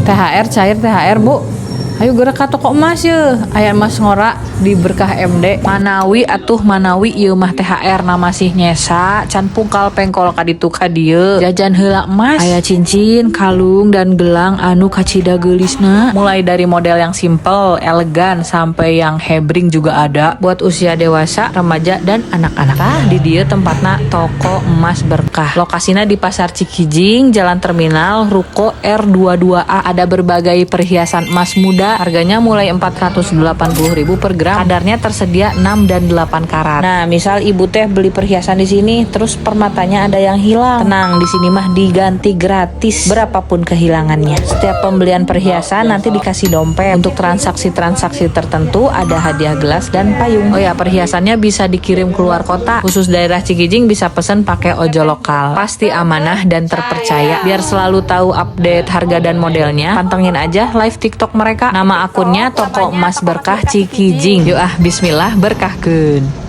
THR cair THR Bu. Ayo gerak ka toko emas ya. Aya emas ngora di Berkah MD. Manawi atuh manawi ieu mah THR na masih nyesa, can pungkal pengkol ka ditu ka dieu. Jajan heula emas, aya cincin, kalung dan gelang anu kacida geulisna. Mulai dari model yang simple, elegan sampai yang hebring juga ada buat usia dewasa, remaja dan anak-anak. Tah di dieu tempatna toko emas Berkah. Lokasinya di Pasar Cikijing, Jalan Terminal, Ruko R22A. Ada berbagai perhiasan emas muda. Harganya mulai 480.000 per gram. Kadarnya tersedia 6 dan 8 karat. Nah, misal ibu teh beli perhiasan di sini, terus permatanya ada yang hilang. Tenang, di sini mah diganti gratis berapapun kehilangannya. Setiap pembelian perhiasan nanti dikasih dompet. Untuk transaksi-transaksi tertentu ada hadiah gelas dan payung. Oh ya, perhiasannya bisa dikirim keluar kota. Khusus daerah Cikijing bisa pesen pakai ojol lokal. Pasti amanah dan terpercaya. Biar selalu tahu update harga dan modelnya, pantengin aja live TikTok mereka. Nama akunnya Toko Emas Berkah Cikijing. Yuk bismillah berkahkeun.